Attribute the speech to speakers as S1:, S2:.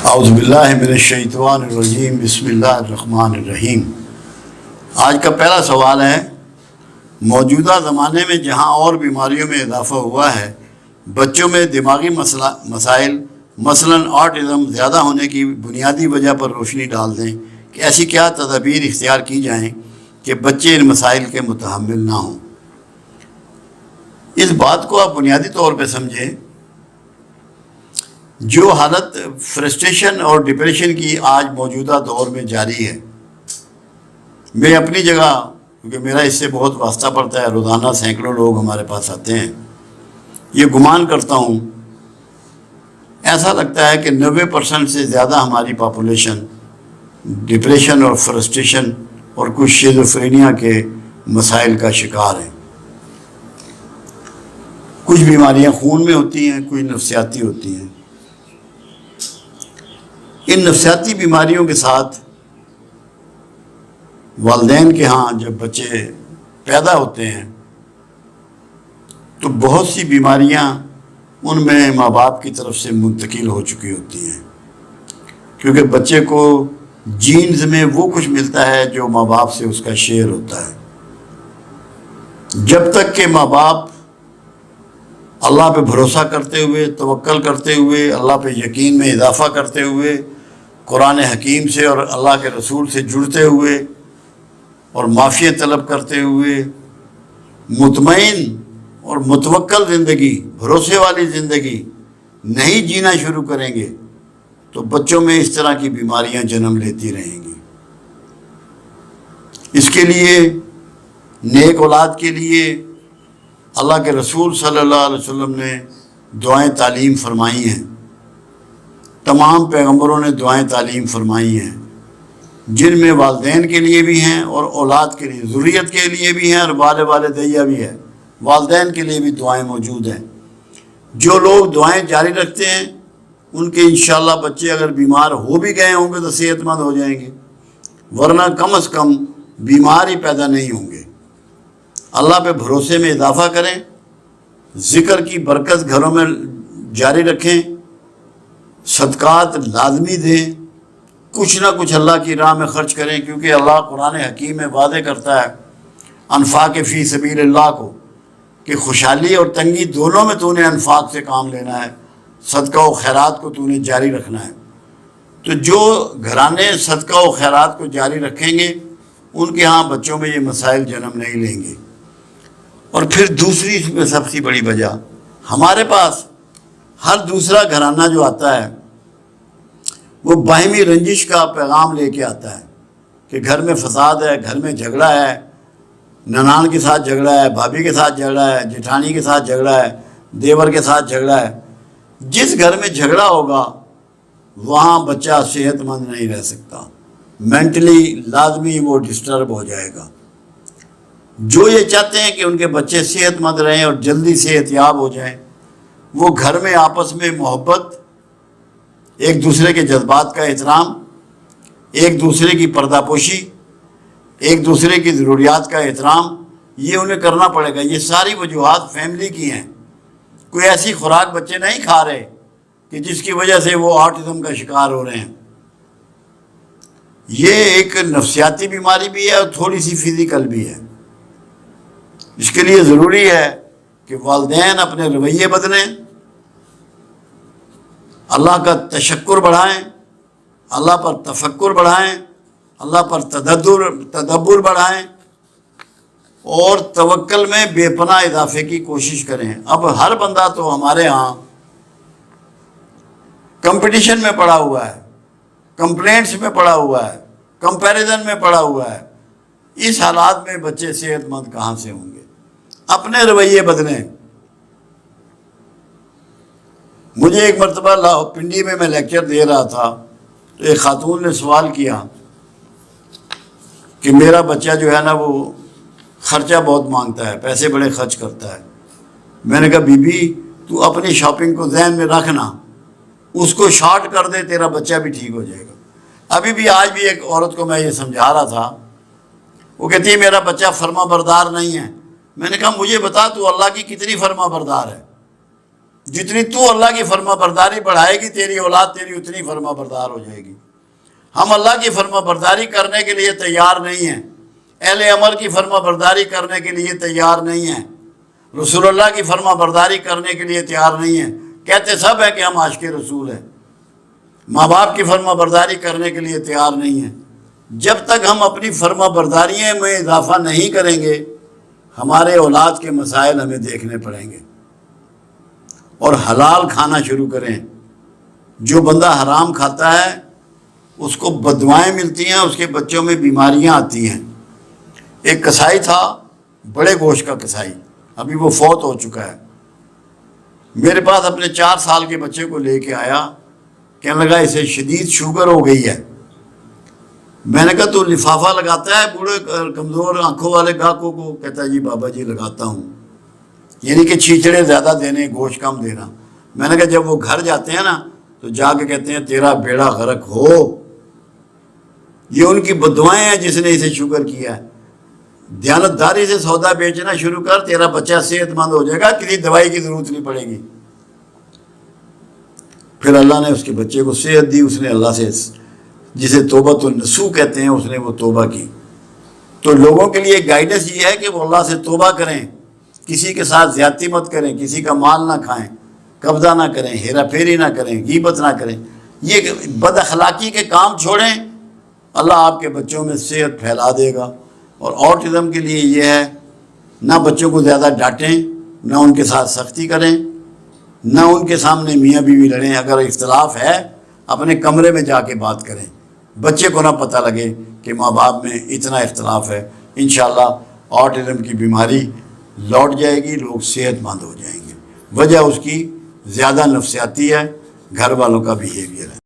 S1: اعوذ باللہ من الشیطان الرجیم بسم اللہ الرحمن الرحیم۔ آج کا پہلا سوال ہے، موجودہ زمانے میں جہاں اور بیماریوں میں اضافہ ہوا ہے، بچوں میں دماغی مسائل مثلاً آٹزم زیادہ ہونے کی بنیادی وجہ پر روشنی ڈال دیں کہ ایسی کیا تدابیر اختیار کی جائیں کہ بچے ان مسائل کے متحمل نہ ہوں۔ اس بات کو آپ بنیادی طور پہ سمجھیں، جو حالت فرسٹریشن اور ڈپریشن کی آج موجودہ دور میں جاری ہے، میں اپنی جگہ، کیونکہ میرا اس سے بہت واسطہ پڑتا ہے، روزانہ سینکڑوں لوگ ہمارے پاس آتے ہیں، یہ گمان کرتا ہوں، ایسا لگتا ہے کہ 90% سے زیادہ ہماری پاپولیشن ڈپریشن اور فرسٹریشن اور کچھ شیزوفرینیا کے مسائل کا شکار ہے۔ کچھ بیماریاں خون میں ہوتی ہیں، کچھ نفسیاتی ہوتی ہیں۔ ان نفسیاتی بیماریوں کے ساتھ والدین کے ہاں جب بچے پیدا ہوتے ہیں تو بہت سی بیماریاں ان میں ماں باپ کی طرف سے منتقل ہو چکی ہوتی ہیں، کیونکہ بچے کو جینز میں وہ کچھ ملتا ہے جو ماں باپ سے اس کا شیئر ہوتا ہے۔ جب تک کہ ماں باپ اللہ پہ بھروسہ کرتے ہوئے، توکل کرتے ہوئے، اللہ پہ یقین میں اضافہ کرتے ہوئے، قرآن حکیم سے اور اللہ کے رسول سے جڑتے ہوئے اور معافیت طلب کرتے ہوئے مطمئن اور متوکل زندگی، بھروسے والی زندگی نہیں جینا شروع کریں گے تو بچوں میں اس طرح کی بیماریاں جنم لیتی رہیں گی۔ اس کے لیے نیک اولاد کے لیے اللہ کے رسول صلی اللہ علیہ وسلم نے دعائیں تعلیم فرمائی ہیں، تمام پیغمبروں نے دعائیں تعلیم فرمائی ہیں، جن میں والدین کے لیے بھی ہیں اور اولاد کے لیے، ذریت کے لیے بھی ہیں اور والدیہ بھی ہے، والدین کے لیے بھی دعائیں موجود ہیں۔ جو لوگ دعائیں جاری رکھتے ہیں ان کے انشاءاللہ بچے اگر بیمار ہو بھی گئے ہوں گے تو صحت مند ہو جائیں گے، ورنہ کم از کم بیمار ہی پیدا نہیں ہوں گے۔ اللہ پہ بھروسے میں اضافہ کریں، ذکر کی برکت گھروں میں جاری رکھیں، صدقات لازمی دیں، کچھ نہ کچھ اللہ کی راہ میں خرچ کریں، کیونکہ اللہ قرآن حکیم میں وعدے کرتا ہے انفاق فی سبیل اللہ کو کہ خوشحالی اور تنگی دونوں میں تو نے انفاق سے کام لینا ہے، صدقہ و خیرات کو تو نے جاری رکھنا ہے۔ تو جو گھرانے صدقہ و خیرات کو جاری رکھیں گے ان کے ہاں بچوں میں یہ مسائل جنم نہیں لیں گے۔ اور پھر دوسری اس میں سب سے بڑی وجہ، ہمارے پاس ہر دوسرا گھرانہ جو آتا ہے وہ باہمی رنجش کا پیغام لے کے آتا ہے کہ گھر میں فساد ہے، گھر میں جھگڑا ہے، ننان کے ساتھ جھگڑا ہے، بھابھی کے ساتھ جھگڑا ہے، جٹھانی کے ساتھ جھگڑا ہے، دیور کے ساتھ جھگڑا ہے۔ جس گھر میں جھگڑا ہوگا وہاں بچہ صحت مند نہیں رہ سکتا، مینٹلی لازمی وہ ڈسٹرب ہو جائے گا۔ جو یہ چاہتے ہیں کہ ان کے بچے صحت مند رہیں اور جلدی صحت یاب ہو جائیں، وہ گھر میں آپس میں محبت، ایک دوسرے کے جذبات کا احترام، ایک دوسرے کی پردہ پوشی، ایک دوسرے کی ضروریات کا احترام، یہ انہیں کرنا پڑے گا۔ یہ ساری وجوہات فیملی کی ہیں، کوئی ایسی خوراک بچے نہیں کھا رہے کہ جس کی وجہ سے وہ آٹزم کا شکار ہو رہے ہیں۔ یہ ایک نفسیاتی بیماری بھی ہے اور تھوڑی سی فزیکل بھی ہے۔ اس کے لیے ضروری ہے کہ والدین اپنے رویے بدلیں، اللہ کا تشکر بڑھائیں، اللہ پر تفکر بڑھائیں، اللہ پر تدبر بڑھائیں اور توکل میں بے پناہ اضافے کی کوشش کریں۔ اب ہر بندہ تو ہمارے ہاں کمپٹیشن میں پڑا ہوا ہے، کمپلینٹس میں پڑا ہوا ہے، کمپیریزن میں پڑا ہوا ہے۔ اس حالات میں بچے صحت مند کہاں سے ہوں گے؟ اپنے رویے بدلیں۔ مجھے ایک مرتبہ پنڈی میں لیکچر دے رہا تھا تو ایک خاتون نے سوال کیا کہ میرا بچہ جو ہے نا وہ خرچہ بہت مانگتا ہے، پیسے بڑے خرچ کرتا ہے۔ میں نے کہا بی بی تو اپنی شاپنگ کو ذہن میں رکھنا، اس کو شارٹ کر دے، تیرا بچہ بھی ٹھیک ہو جائے گا۔ ابھی بھی آج بھی ایک عورت کو میں یہ سمجھا رہا تھا، وہ کہتی ہے میرا بچہ فرما بردار نہیں ہے۔ میں نے کہا مجھے بتا تو اللہ کی کتنی فرما بردار ہے؟ جتنی تو اللہ کی فرما برداری بڑھائے گی تیری اولاد تیری اتنی فرما بردار ہو جائے گی۔ ہم اللہ کی فرما برداری کرنے کے لیے تیار نہیں ہیں، اہل عمل کی فرما برداری کرنے کے لیے تیار نہیں ہیں، رسول اللہ کی فرما برداری کرنے کے لیے تیار نہیں ہیں، کہتے سب ہیں کہ ہم عاشق رسول ہیں، ماں باپ کی فرما برداری کرنے کے لیے تیار نہیں ہیں۔ جب تک ہم اپنی فرما برداریوں میں اضافہ نہیں کریں گے ہمارے اولاد کے مسائل ہمیں دیکھنے پڑیں گے، اور حلال کھانا شروع کریں۔ جو بندہ حرام کھاتا ہے اس کو بددعائیں ملتی ہیں، اس کے بچوں میں بیماریاں آتی ہیں۔ ایک کسائی تھا، بڑے گوشت کا کسائی، ابھی وہ فوت ہو چکا ہے، میرے پاس اپنے 4 سال کے بچے کو لے کے آیا، کہنے لگا اسے شدید شوگر ہو گئی ہے۔ میں نے کہا تو لفافہ لگاتا ہے بوڑھے کمزور آنکھوں والے گاہکوں کو؟ کہتا ہے جی بابا جی لگاتا ہوں، یعنی کہ چھیچڑے زیادہ دینے گوشت کم دینا۔ میں نے کہا جب وہ گھر جاتے ہیں نا تو جا کے کہتے ہیں تیرا بیڑا غرق ہو، یہ ان کی بددعائیں ہیں جس نے اسے شوگر کیا ہے۔ دیانتداری سے سودا بیچنا شروع کر، تیرا بچہ صحت مند ہو جائے گا، کسی دوائی کی ضرورت نہیں پڑے گی۔ پھر اللہ نے اس کے بچے کو صحت دی، اس نے اللہ سے جسے توبۃ النصوح کہتے ہیں اس نے وہ توبہ کی۔ تو لوگوں کے لیے گائیڈنس یہ ہے کہ وہ اللہ سے توبہ کریں، کسی کے ساتھ زیادتی مت کریں، کسی کا مال نہ کھائیں، قبضہ نہ کریں، ہیرا پھیری نہ کریں، غیبت نہ کریں، یہ بد اخلاقی کے کام چھوڑیں، اللہ آپ کے بچوں میں صحت پھیلا دے گا۔ اور آٹزم کے لیے یہ ہے نہ بچوں کو زیادہ ڈانٹیں، نہ ان کے ساتھ سختی کریں، نہ ان کے سامنے میاں بیوی لڑیں، اگر اختلاف ہے اپنے کمرے میں جا کے بات کریں، بچے کو نہ پتہ لگے کہ ماں باپ میں اتنا اختلاف ہے۔ انشاءاللہ آٹزم کی بیماری لوٹ جائے گی، لوگ صحت مند ہو جائیں گے۔ وجہ اس کی زیادہ نفسیاتی ہے، گھر والوں کا بیہیویئر ہے۔